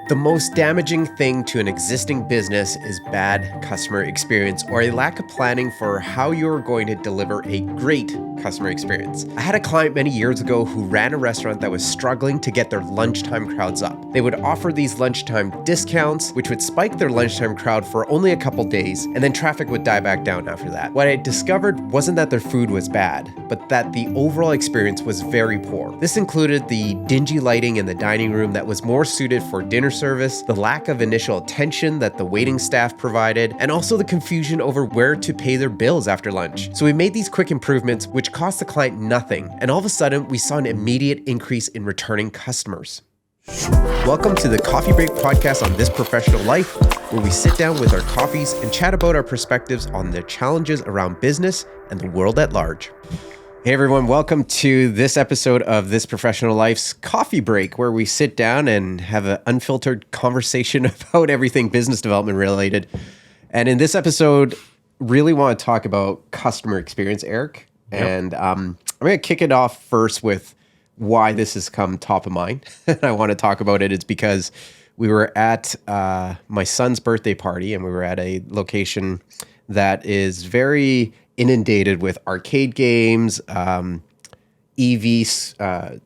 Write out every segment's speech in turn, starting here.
The most damaging thing to an existing business is bad customer experience or a lack of planning for how you're going to deliver a great customer experience. I had a client many years ago who ran a restaurant that was struggling to get their lunchtime crowds up. They would offer these lunchtime discounts, which would spike their lunchtime crowd for only a couple days, and then traffic would die back down after that. What I discovered wasn't that their food was bad, but that the overall experience was very poor. This included the dingy lighting in the dining room that was more suited for dinner service, the lack of initial attention that the waiting staff provided, and also the confusion over where to pay their bills after lunch. So we made these quick improvements, which cost the client nothing, and all of a sudden we saw an immediate increase in returning customers. Welcome to the Coffee Break Podcast on This Professional Life, where we sit down with our coffees and chat about our perspectives on the challenges around business and the world at large. Hey everyone, welcome to this episode of This Professional Life's Coffee Break, where we sit down and have an unfiltered conversation about everything business development related. And in this episode, really want to talk about customer experience, Eric. Yep. And I'm going to kick it off first with why this has come top of mind. I want to talk about it. It's because we were at my son's birthday party, and we were at a location that is very inundated with arcade games, EVs,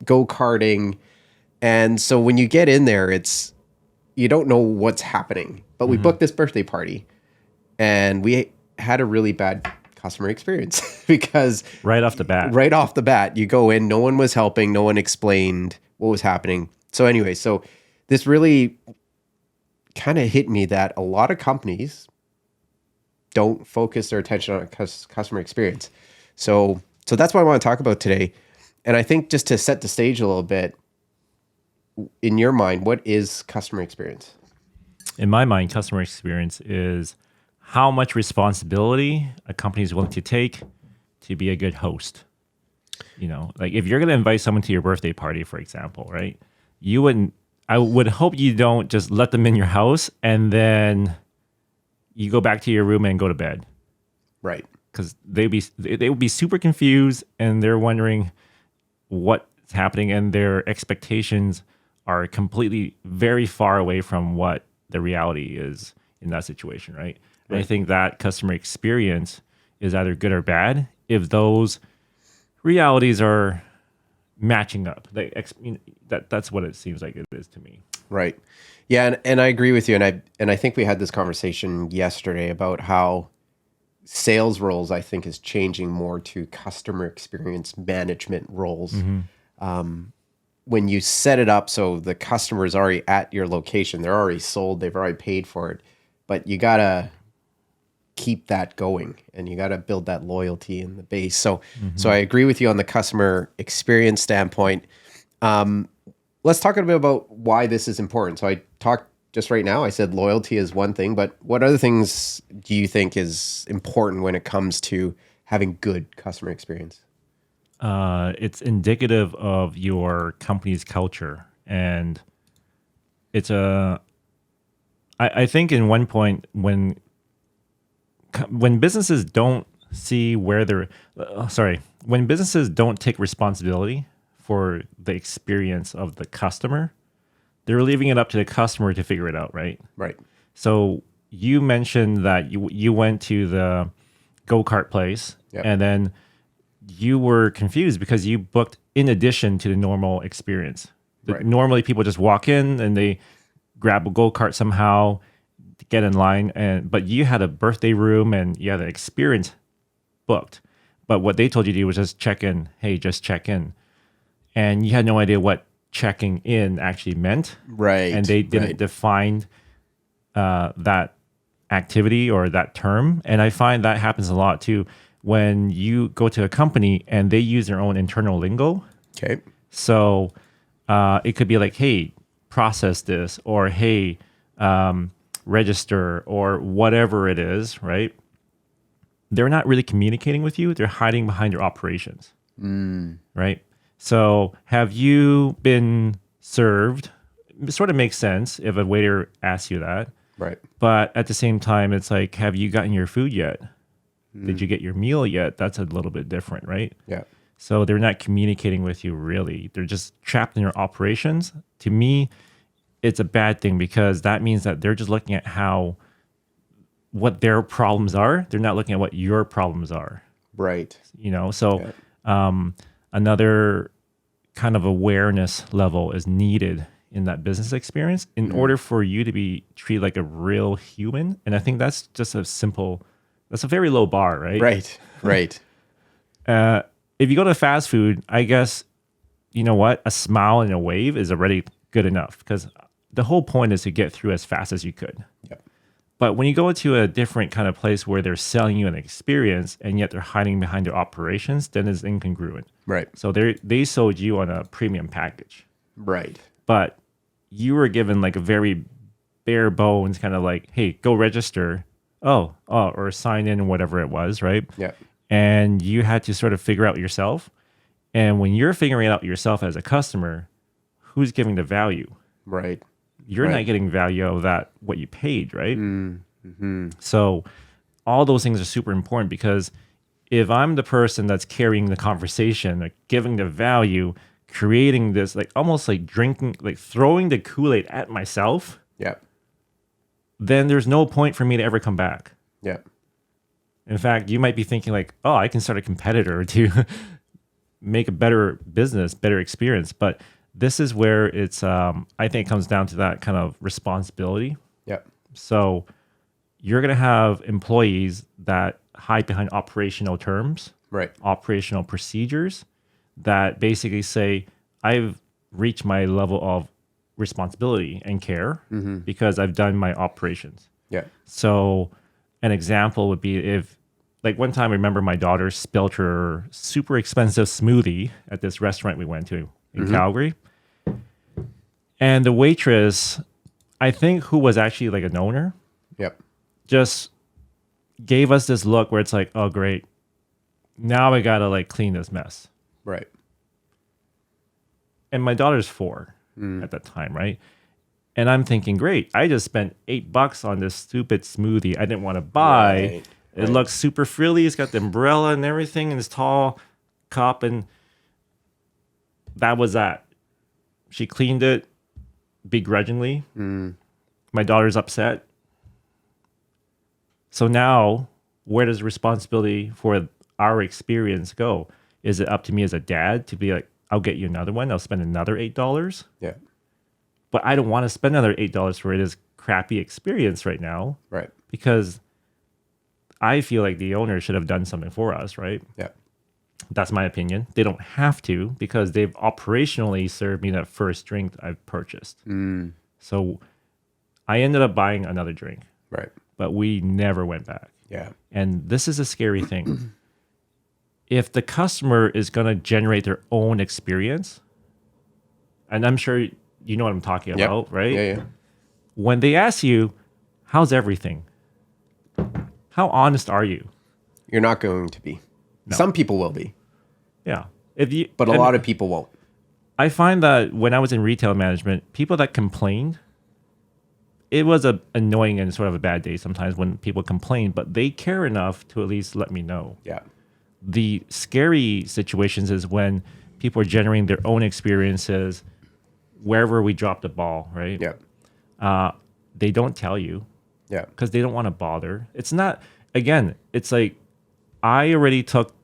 go-karting. And so when you get in there, you don't know what's happening. But we booked this birthday party, and we had a really bad customer experience because right off the bat, you go in, no one was helping, no one explained what was happening. So anyway, this really kind of hit me that a lot of companies don't focus their attention on customer experience. So that's what I want to talk about today. And I think just to set the stage a little bit, in your mind, what is customer experience? In my mind, customer experience is how much responsibility a company is willing to take to be a good host. You know, like if you're going to invite someone to your birthday party, for example, right? I would hope you don't just let them in your house and then you go back to your room and go to bed. Right. Because they would be super confused and they're wondering what's happening, and their expectations are completely very far away from what the reality is in that situation, right? And I think that customer experience is either good or bad if those realities are matching up. That's what it seems like it is to me. Right. Yeah, and I agree with you. And I think we had this conversation yesterday about how sales roles, I think, is changing more to customer experience management roles. Mm-hmm. When you set it up so the customer is already at your location, they're already sold, they've already paid for it, but you gotta keep that going and you gotta build that loyalty in the base. So I agree with you on the customer experience standpoint. Let's talk a bit about why this is important. So I talked just right now, I said loyalty is one thing, but what other things do you think is important when it comes to having good customer experience? It's indicative of your company's culture. And I think in one point when businesses don't see when businesses don't take responsibility for the experience of the customer, they're leaving it up to the customer to figure it out, right? Right. So you mentioned that you went to the go-kart place, yep, and then you were confused because you booked in addition to the normal experience. Right. Normally people just walk in and they grab a go-kart somehow, get in line, but you had a birthday room and you had an experience booked. But what they told you to do was just check in. Hey, just check in. And you had no idea what checking in actually meant. Right. And they didn't define that activity or that term. And I find that happens a lot too when you go to a company and they use their own internal lingo. Okay. So it could be like, hey, process this, or hey, register, or whatever it is, right? They're not really communicating with you. They're hiding behind your operations, right? So have you been served? It sort of makes sense if a waiter asks you that. Right. But at the same time, it's like, have you gotten your food yet? Did you get your meal yet? That's a little bit different, right? Yeah. So they're not communicating with you really. They're just trapped in your operations. To me, it's a bad thing because that means that they're just looking at what their problems are. They're not looking at what your problems are. Right. So another kind of awareness level is needed in that business experience in order for you to be treated like a real human. And I think that's just that's a very low bar, right? Right. If you go to fast food, I guess, you know what? A smile and a wave is already good enough because the whole point is to get through as fast as you could. Yep. But when you go to a different kind of place where they're selling you an experience and yet they're hiding behind their operations, then it's incongruent. Right. So they sold you on a premium package. Right. But you were given like a very bare bones kind of like, hey, go register. Or sign in, whatever it was, right? Yeah. And you had to sort of figure out yourself. And when you're figuring it out yourself as a customer, who's giving the value? Right. You're Right. not getting value of that, what you paid, right? Mm-hmm. So all those things are super important because if I'm the person that's carrying the conversation, like giving the value, creating this, like almost like drinking, like throwing the Kool-Aid at myself, Yeah. then there's no point for me to ever come back. Yeah. In fact, you might be thinking like, oh, I can start a competitor to make a better business, better experience. But this is where it's, I think it comes down to that kind of responsibility. Yeah. So you're going to have employees that hide behind operational terms, Right. operational procedures that basically say, I've reached my level of responsibility and care because I've done my operations. Yeah. So an example would be if, like one time I remember my daughter spilled her super expensive smoothie at this restaurant we went to in Calgary. And the waitress, I think who was actually like an owner, Yep. just gave us this look where it's like, oh, great. Now I got to like clean this mess. Right. And my daughter's 4 at that time, right? And I'm thinking, great, I just spent $8 on this stupid smoothie I didn't want to buy. Right. It looks super frilly. It's got the umbrella and everything in this tall cup. And that was that. She cleaned it begrudgingly. My daughter's upset. So now, where does responsibility for our experience go? Is it up to me as a dad to be like, I'll get you another one. I'll spend another $8. Yeah. But I don't want to spend another $8 for this crappy experience right now Right. because I feel like the owner should have done something for us, right? Yeah. That's my opinion. They don't have to because they've operationally served me that first drink I've purchased. So I ended up buying another drink, Right. but we never went back. Yeah. And this is a scary thing. If the customer is going to generate their own experience, and I'm sure you know what I'm talking Yep. about, right? Yeah. Yeah. When they ask you, how's everything? How honest are you? You're not going to be. No. Some people will be, Yeah. If you, but a and lot of people won't. I find that when I was in retail management, people that complained, it was a annoying and sort of a bad day sometimes when people complain, but they care enough to at least let me know. Yeah. The scary situations is when people are generating their own experiences wherever we drop the ball, right? Yeah. They don't tell you Yeah. because they don't want to bother. It's not, again, it's like I already took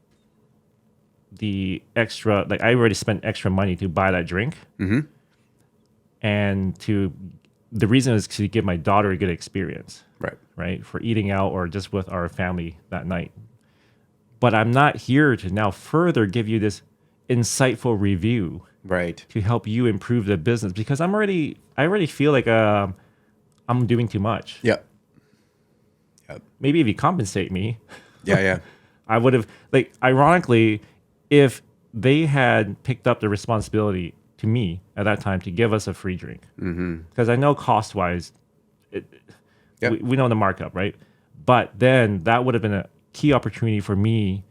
the extra, like I already spent extra money to buy that drink. And the reason is to give my daughter a good experience, Right. right? For eating out or just with our family that night. But I'm not here to now further give you this insightful review Right. to help you improve the business because I already feel like I'm doing too much. Yep. Yep. Maybe if you compensate me, Yeah. Yeah. I would have, like, ironically, if they had picked up the responsibility to me at that time to give us a free drink, because I know cost wise, Yep. we know the markup, right? But then that would have been a key opportunity for me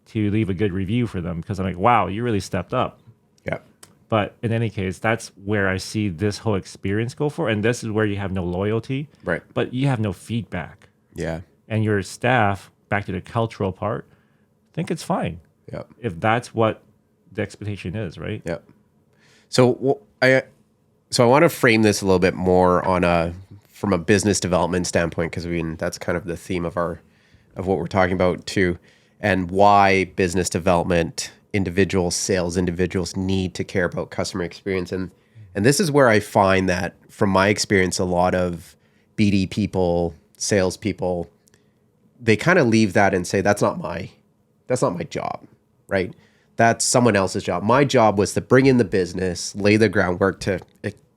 to leave a good review for them because I'm like, wow, you really stepped up. Yep. But in any case, that's where I see this whole experience go for. And this is where you have no loyalty, Right. but you have no feedback. Yeah. And your staff, back to the cultural part, think it's fine Yep. if that's what the expectation is, right? Yep. So So I want to frame this a little bit more from a business development standpoint, because that's kind of the theme of what we're talking about too, and why business development sales individuals need to care about customer experience. And this is where I find that, from my experience, a lot of BD people, salespeople, they kind of leave that and say, that's not my job, right? That's someone else's job. My job was to bring in the business, lay the groundwork to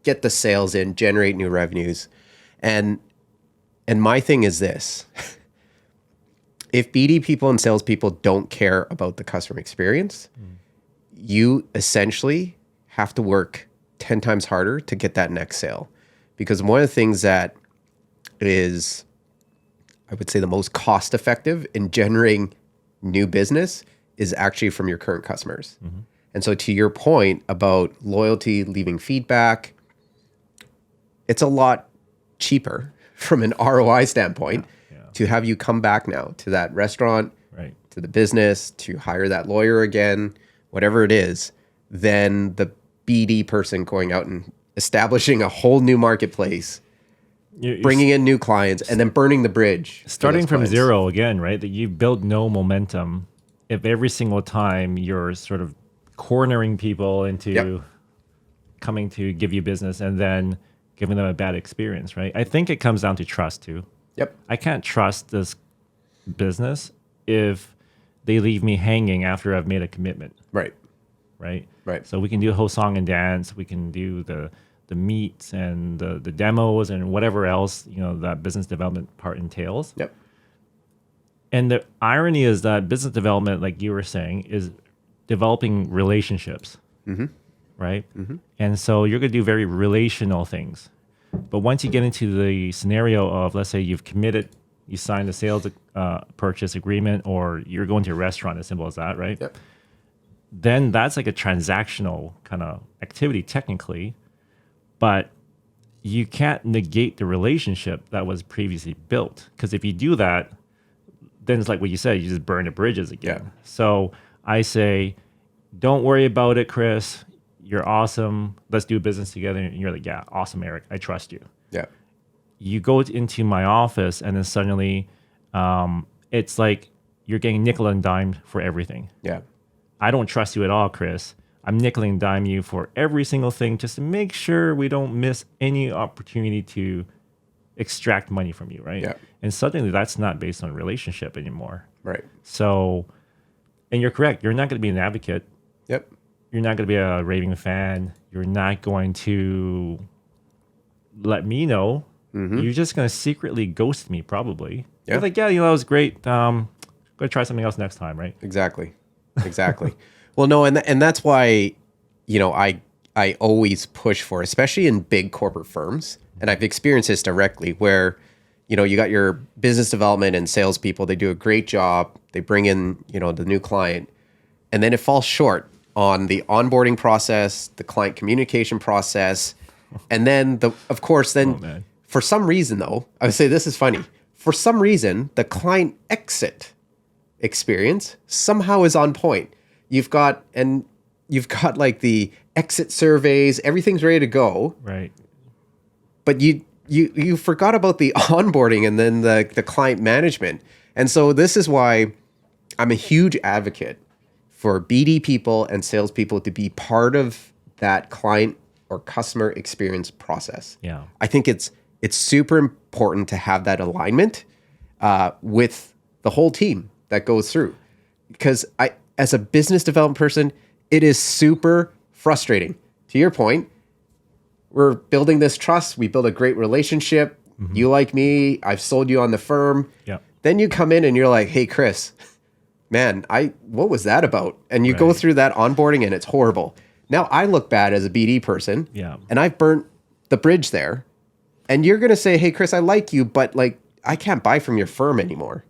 get the sales in, generate new revenues. And my thing is this: if BD people and salespeople don't care about the customer experience, you essentially have to work 10 times harder to get that next sale. Because one of the things that is, I would say, the most cost effective in generating new business is actually from your current customers. Mm-hmm. And so, to your point about loyalty, leaving feedback, it's a lot cheaper from an ROI standpoint to have you come back now to that restaurant, right, to the business, to hire that lawyer again, whatever it is, than the BD person going out and establishing a whole new marketplace, bringing in new clients, and then burning the bridge. Starting from zero again, right? That you build no momentum if every single time you're sort of cornering people into coming to give you business and then giving them a bad experience, right? I think it comes down to trust too. Yep. I can't trust this business if they leave me hanging after I've made a commitment. Right. Right. Right. So we can do a whole song and dance. We can do the meets and the demos and whatever else, that business development part entails. Yep. And the irony is that business development, like you were saying, is developing relationships. Mm-hmm. Right. Mm-hmm. And so you're going to do very relational things. But once you get into the scenario of, let's say you've committed, you signed a sales purchase agreement, or you're going to a restaurant, as simple as that, right? Yep. Then that's like a transactional kind of activity technically, but you can't negate the relationship that was previously built. Because if you do that, then it's like what you said, you just burn the bridges again. Yeah. So I say, don't worry about it, Chris. You're awesome. Let's do business together. And you're like, yeah, awesome, Eric. I trust you. Yeah. You go into my office and then suddenly it's like you're getting nickel and dimed for everything. Yeah. I don't trust you at all, Chris. I'm nickel and dime you for every single thing just to make sure we don't miss any opportunity to extract money from you, right? Yeah. And suddenly that's not based on relationship anymore. Right. So, and you're correct. You're not going to be an advocate. Yep. You're not going to be a raving fan. You're not going to let me know. Mm-hmm. You're just going to secretly ghost me, probably. Yeah. You're like, yeah, that was great. Go try something else next time, right? Exactly. Well, no, and that's why, I always push for, especially in big corporate firms, and I've experienced this directly, where, you got your business development and salespeople. They do a great job. They bring in, the new client, and then it falls short on the onboarding process, the client communication process, and then for some reason, though, I would say this is funny. For some reason, the client exit experience somehow is on point. You've got like the exit surveys, everything's ready to go. Right. But you forgot about the onboarding and then the client management. And so this is why I'm a huge advocate for BD people and salespeople to be part of that client or customer experience process. Yeah. I think it's super important to have that alignment with the whole team that goes through. Because as a business development person, it is super frustrating. To your point, we're building this trust. We build a great relationship. Mm-hmm. You like me. I've sold you on the firm. Yeah. Then you come in and you're like, hey, Chris, man, what was that about? And you go through that onboarding and it's horrible. Now I look bad as a BD person. Yeah. And I've burnt the bridge there. And you're going to say, hey, Chris, I like you, but like, I can't buy from your firm anymore.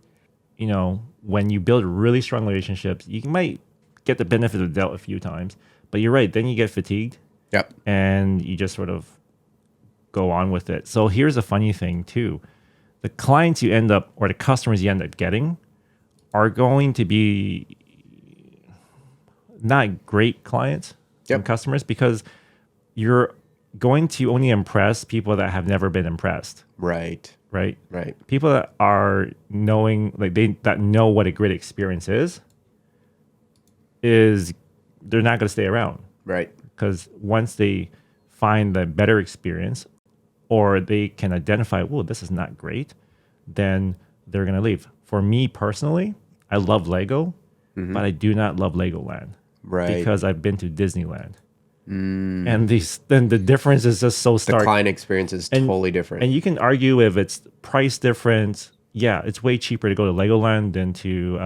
When you build really strong relationships, you might get the benefit of the doubt a few times, but you're right. Then you get fatigued. Yep. And you just sort of go on with it. So here's a funny thing too. The clients you end up, or the customers you end up getting, are going to be not great clients and customers, because you're going to only impress people that have never been impressed, Right. right? Right. People that are knowing, like that know what a great experience is they're not going to stay around, Right. because once they find the better experience, or they can identify, "Whoa, this is not great," then they're going to leave. For me personally, I love Lego, but I do not love Legoland, Right. because I've been to Disneyland. And then the difference is just so The stark. client experience is totally different. And you can argue if it's price difference. Yeah, it's way cheaper to go to Legoland than to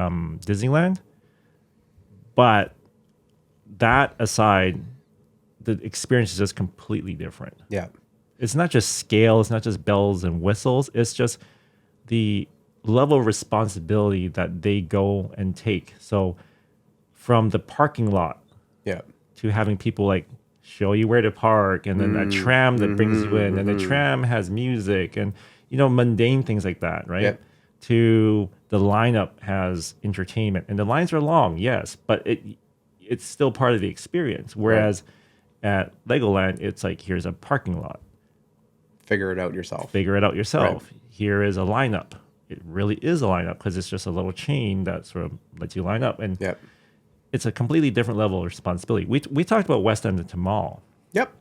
Disneyland. But that aside, the experience is just completely different. Yeah. It's not just scale. It's not just bells and whistles. It's just the level of responsibility that they go and take. So from the parking lot Yeah. to having people like show you where to park, and then a tram that brings you in, and the tram has music and, mundane things like that, right? Yep. To the lineup has entertainment, and the lines are long, yes, but it's still part of the experience. Whereas at Legoland, it's like, here's a parking lot. Figure it out yourself. Figure it out yourself. Right. Here is a lineup. It really is a lineup, because it's just a little chain that sort of lets you line up. And Yep. it's a completely different level of responsibility. We talked about West End to Mall. Yep.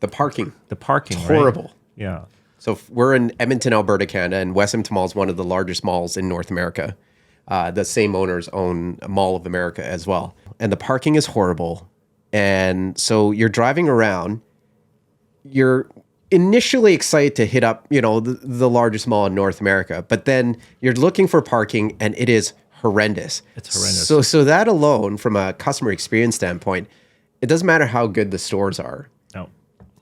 The parking. The parking, It's right? horrible. Yeah. So we're in Edmonton, Alberta, Canada, and West Edmonton Mall is one of the largest malls in North America. The same owners own Mall of America as well. And the parking is horrible. And so you're driving around, you're initially excited to hit up, the largest mall in North America, but then you're looking for parking and it is horrendous. It's horrendous. So that alone, from a customer experience standpoint, it doesn't matter how good the stores are No.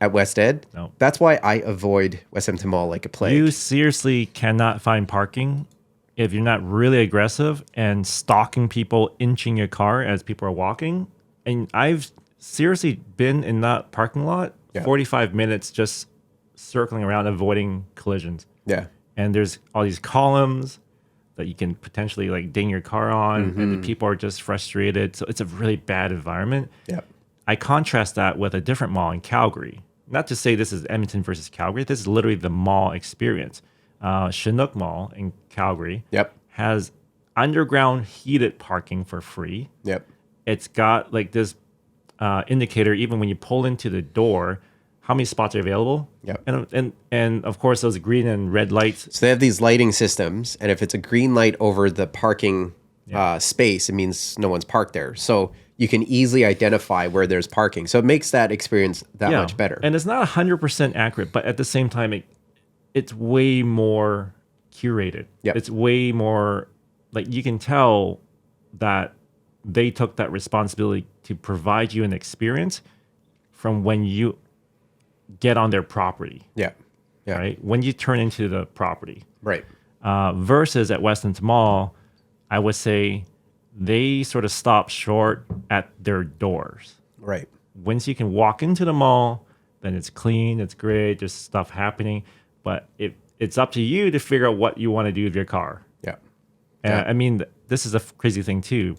at West Ed. No. That's why I avoid West Edmonton Mall like a plague. You seriously cannot find parking if you're not really aggressive and stalking people, inching your car as people are walking. And I've seriously been in that parking lot 45 minutes just circling around, avoiding collisions. Yeah. And there's all these columns that you can potentially like ding your car on, and the people are just frustrated. So it's a really bad environment. Yeah. I contrast that with a different mall in Calgary. Not to say this is Edmonton versus Calgary. This is literally the mall experience. Chinook Mall in Calgary Yep. has underground heated parking for free. Yep. It's got like this indicator, even when you pull into the door, how many spots are available. Yep. And of course, those green and red lights. So they have these lighting systems, and if it's a green light over the parking space, it means no one's parked there. So you can easily identify where there's parking. So it makes that experience that much better. And it's not 100% accurate, but at the same time, it's way more curated. Yep. It's way more, like, you can tell that they took that responsibility to provide you an experience from when you get on their property, Yeah. Yeah. right? When you turn into the property. Right. Versus at West End Mall, I would say they sort of stop short at their doors. Right. Once you can walk into the mall, then it's clean, it's great, there's stuff happening. But it's up to you to figure out what you want to do with your car. Yeah. And Yeah. I mean, this is a crazy thing too.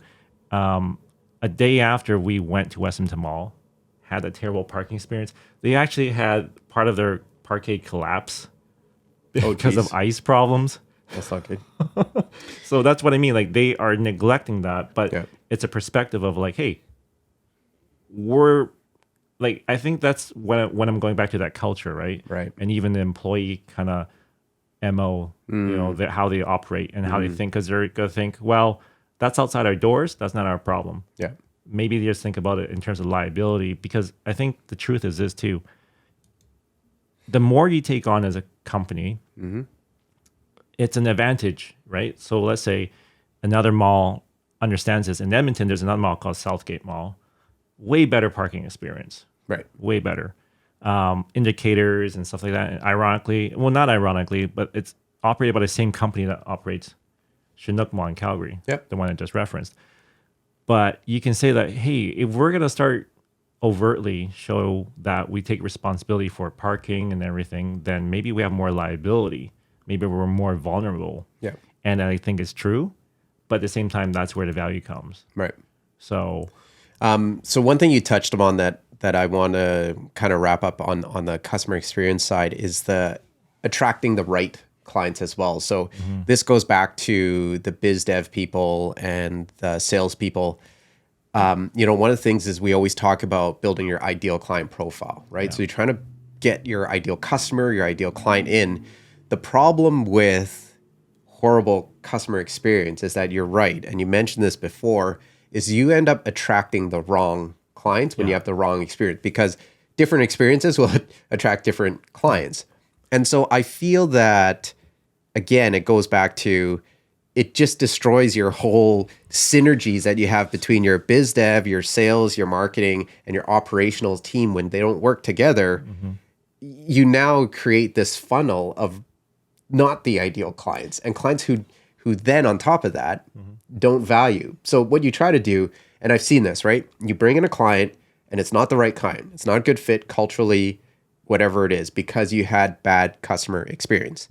A day after we went to West Edmonton Mall, had a terrible parking experience. They actually had part of their parkade collapse because of ice problems. That's not good. So that's what I mean. Like, they are neglecting that, but Yeah. it's a perspective of like, hey, we're like, I think that's when I'm going back to that culture, right? Right. And even the employee kind of MO, how they operate and how they think, because they're going to think, well, that's outside our doors. That's not our problem. Yeah. Maybe they just think about it in terms of liability, because I think the truth is this too. The more you take on as a company, it's an advantage, right? So let's say another mall understands this. In Edmonton, there's another mall called Southgate Mall. Way better parking experience. Right. Way better. Indicators and stuff like that. And ironically, well, not ironically, but it's operated by the same company that operates Chinook Mall in Calgary. Yep. The one I just referenced. But you can say that, hey, if we're going to start overtly show that we take responsibility for parking and everything, then maybe we have more liability. Maybe we're more vulnerable. Yeah. And I think it's true. But at the same time, that's where the value comes. Right. So So one thing you touched upon that that I want to kind of wrap up on the customer experience side is the attracting the right clients as well. So this goes back to the biz dev people and the sales people. One of the things is we always talk about building your ideal client profile, right? So you're trying to get your ideal customer, your ideal client in. The problem with horrible customer experience is that you're right, and you mentioned this before, is you end up attracting the wrong clients when you have the wrong experience, because different experiences will attract different clients. And so I feel that, again, it goes back to, it just destroys your whole synergies that you have between your biz dev, your sales, your marketing, and your operational team. When they don't work together, you now create this funnel of not the ideal clients, and clients who then on top of that don't value. So what you try to do, and I've seen this, right? You bring in a client and it's not the right client. It's not a good fit culturally, whatever it is, because you had bad customer experience.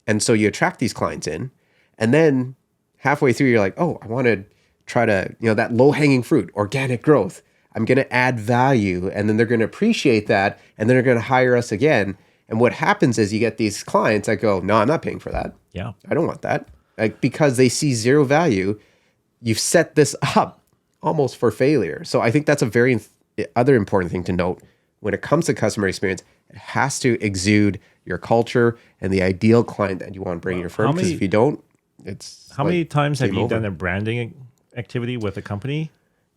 And so you attract these clients in, and then halfway through, you're like, oh, I want to try to, that low hanging fruit, organic growth. I'm going to add value, and then they're going to appreciate that, and then they're going to hire us again. And what happens is you get these clients that go, no, I'm not paying for that. Yeah. I don't want that. Like, because they see zero value, you've set this up almost for failure. So I think that's a very other important thing to note when it comes to customer experience. It has to exude your culture and the ideal client that you want to bring in your firm. Because if you don't, it's how many times have you done a branding activity with a company,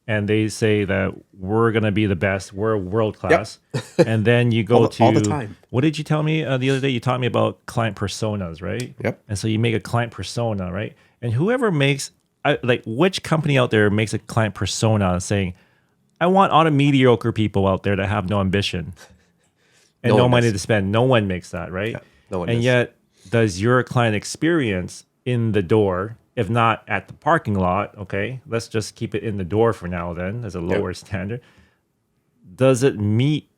and they say that we're going to be the best, we're world class, and then you go all the time. What did you tell me the other day? You taught me about client personas, right? Yep. And so you make a client persona, right? And whoever makes, which company out there makes a client persona saying, I want all the mediocre people out there that have no ambition and no money to spend. No one makes that, right? Yeah, no one and does. Yet, does your client experience in the door, if not at the parking lot, okay, let's just keep it in the door for now then as a lower standard. Does it meet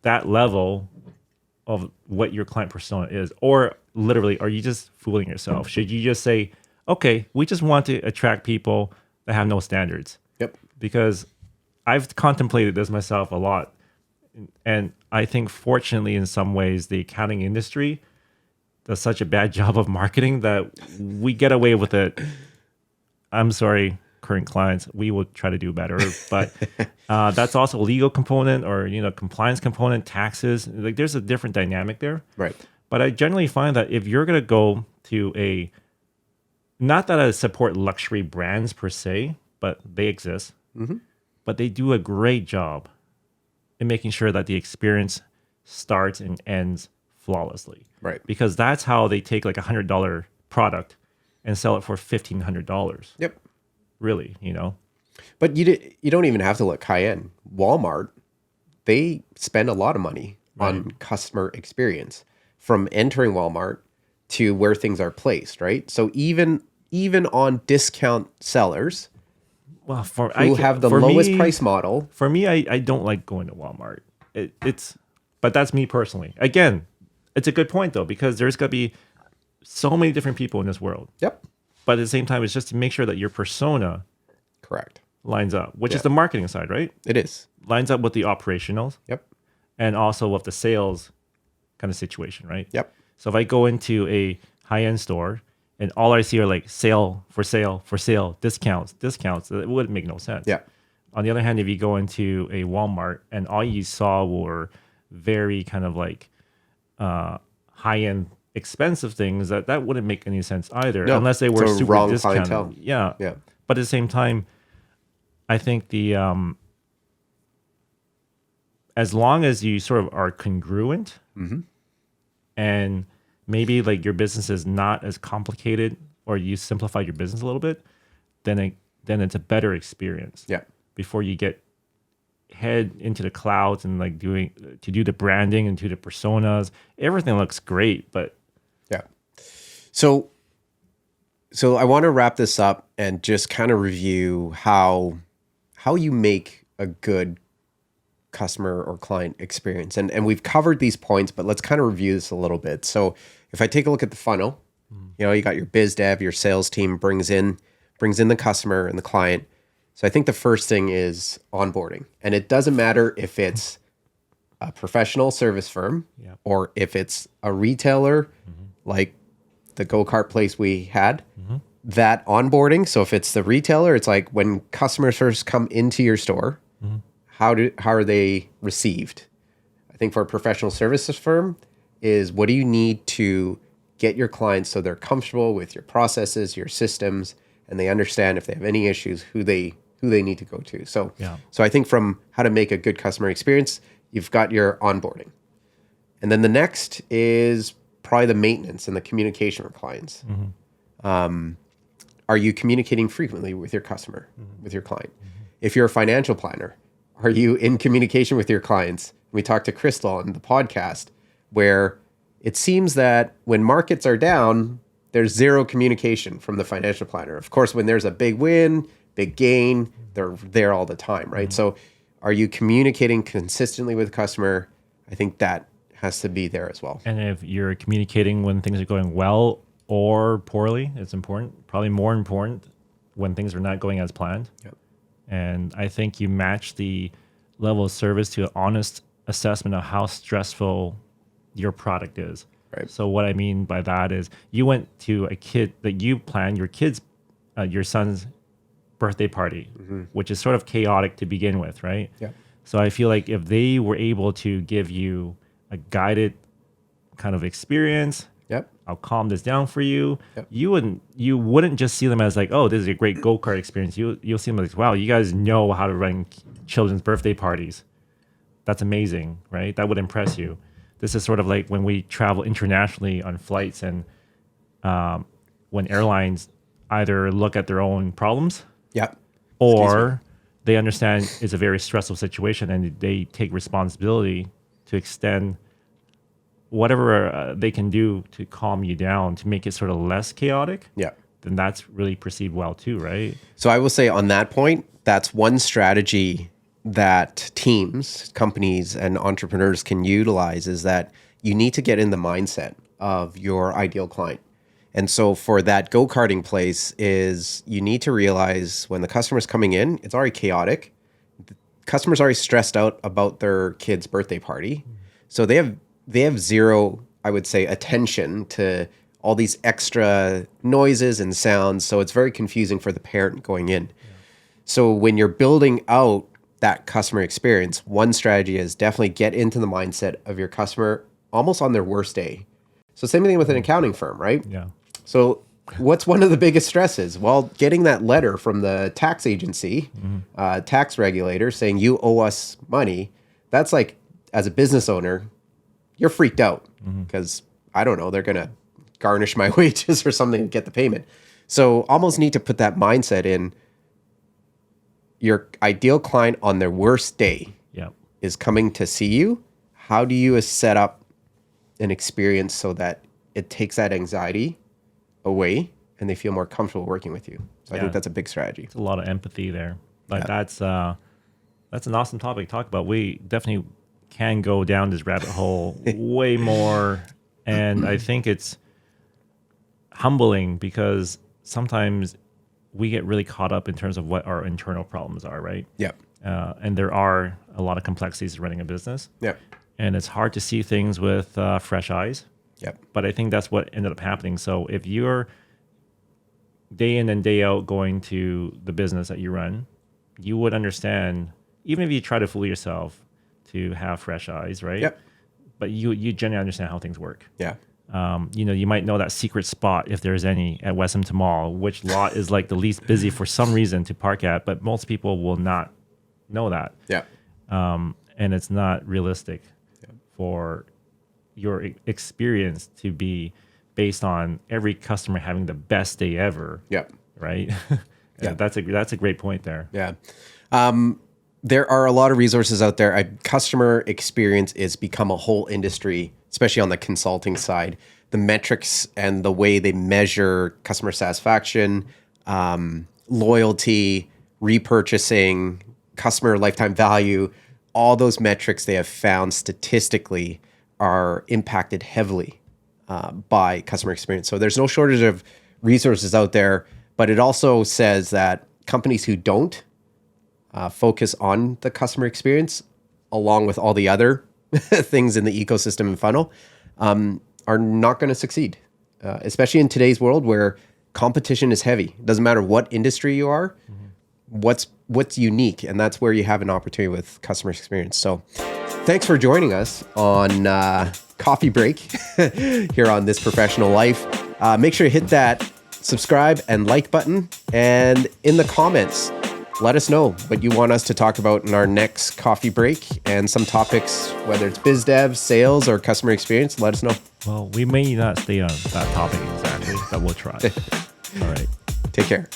that level of what your client persona is? Or literally, are you just fooling yourself? Should you just say, okay, we just want to attract people that have no standards? Yep. Because I've contemplated this myself a lot. And I think fortunately in some ways, the accounting industry does such a bad job of marketing that we get away with it. I'm sorry, current clients, we will try to do better. But that's also a legal component or, compliance component, taxes. Like there's a different dynamic there. Right. But I generally find that if you're going to go to not that I support luxury brands per se, but they exist, but they do a great job in making sure that the experience starts and ends flawlessly. Right. Because that's how they take like $100 product and sell it for $1,500. Yep. Really, But you don't even have to look high end. Walmart, they spend a lot of money on customer experience, from entering Walmart to where things are placed, right? So even on discount sellers well, who have the lowest price model. For me, I don't like going to Walmart. But that's me personally. Again, it's a good point though, because there's got to be so many different people in this world. Yep. But at the same time, it's just to make sure that your persona Correct. lines up, which is the marketing side, right? It is. Lines up with the operationals. Yep. And also with the sales kind of situation, right? Yep. So if I go into a high-end store and all I see are like sale, for sale, discounts, it would make no sense. Yeah. On the other hand, if you go into a Walmart and all you saw were very kind of like high-end expensive things, that wouldn't make any sense either, unless they were super wrong discounted. clientele. Yeah. Yeah. But at the same time, I think the as long as you sort of are congruent and maybe like your business is not as complicated, or you simplify your business a little bit, then it's a better experience. Yeah. Before you head into the clouds and like do the branding and do the personas, everything looks great, but So I want to wrap this up and just kind of review how you make a good customer or client experience. And we've covered these points, but let's kind of review this a little bit. So if I take a look at the funnel, you got your biz dev, your sales team brings in the customer and the client. So I think the first thing is onboarding. And it doesn't matter if it's a professional service firm or if it's a retailer like the go-kart place we had, that onboarding. So if it's the retailer, it's like when customers first come into your store, how are they received? I think for a professional services firm is what do you need to get your clients so they're comfortable with your processes, your systems, and they understand if they have any issues, who they need to go to. So I think from how to make a good customer experience, you've got your onboarding. And then the next is probably the maintenance and the communication with clients. Are you communicating frequently with your customer, with your client? If you're a financial planner, are you in communication with your clients? We talked to Crystal on the podcast where it seems that when markets are down, there's zero communication from the financial planner. Of course, when there's a big win, big gain, they're there all the time, right? So are you communicating consistently with the customer? I think that has to be there as well. And if you're communicating when things are going well or poorly, it's important, probably more important when things are not going as planned. And I think you match the level of service to an honest assessment of how stressful your product is. Right. So what I mean by that is you went to a kid that you planned your son's birthday party, which is sort of chaotic to begin with, right? So I feel like if they were able to give you a guided kind of experience, I'll calm this down for you. You wouldn't just see them as like, oh, this is a great go-kart experience. You'll see them like, wow, you guys know how to run children's birthday parties. That's amazing, right? That would impress you. This is sort of like when we travel internationally on flights and when airlines either look at their own problems or they understand it's a very stressful situation and they take responsibility to extend whatever they can do to calm you down, to make it sort of less chaotic, then that's really perceived well too, right? So I will say on that point, that's one strategy that teams, companies, and entrepreneurs can utilize is that you need to get in the mindset of your ideal client. And so for that go-karting place is you need to realize when the customer's coming in, it's already chaotic. The customer's already stressed out about their kid's birthday party. So they have zero, I would say, attention to all these extra noises and sounds. So it's very confusing for the parent going in. So when you're building out that customer experience, one strategy is definitely get into the mindset of your customer almost on their worst day. So same thing with an accounting firm, right? So what's one of the biggest stresses? Well, getting that letter from the tax agency, tax regulator saying you owe us money, that's like, as a business owner, you're freaked out because, I don't know, they're going to garnish my wages or something to get the payment. So almost need to put that mindset in. Your ideal client on their worst day is coming to see you. How do you set up an experience so that it takes that anxiety away and they feel more comfortable working with you? So I think that's a big strategy. It's a lot of empathy there. Like that's an awesome topic to talk about. We definitely can go down this rabbit hole way more. And I think it's humbling because sometimes we get really caught up in terms of what our internal problems are, right? And there are a lot of complexities running a business. And it's hard to see things with fresh eyes. But I think that's what ended up happening. So if you're day in and day out going to the business that you run, you would understand, even if you try to fool yourself to have fresh eyes, right? But you generally understand how things work. You might know that secret spot, if there's any, at Westhampton Mall, which lot is like the least busy for some reason to park at, but most people will not know that. And it's not realistic for your experience to be based on every customer having the best day ever. Right? That's a great point there. There are a lot of resources out there. Customer experience is become a whole industry, especially on the consulting side. The metrics and the way they measure customer satisfaction, loyalty, repurchasing, customer lifetime value, all those metrics they have found statistically are impacted heavily by customer experience. So there's no shortage of resources out there, but it also says that companies who don't focus on the customer experience, along with all the other things in the ecosystem and funnel, are not going to succeed, especially in today's world where competition is heavy. It doesn't matter what industry you are, what's unique, and that's where you have an opportunity with customer experience. So thanks for joining us on Coffee Break here on This Professional Life. Make sure you hit that subscribe and like button, and in the comments, let us know what you want us to talk about in our next coffee break, and some topics, whether it's biz dev, sales, or customer experience. Let us know. Well, we may not stay on that topic exactly, but we'll try. All right. Take care.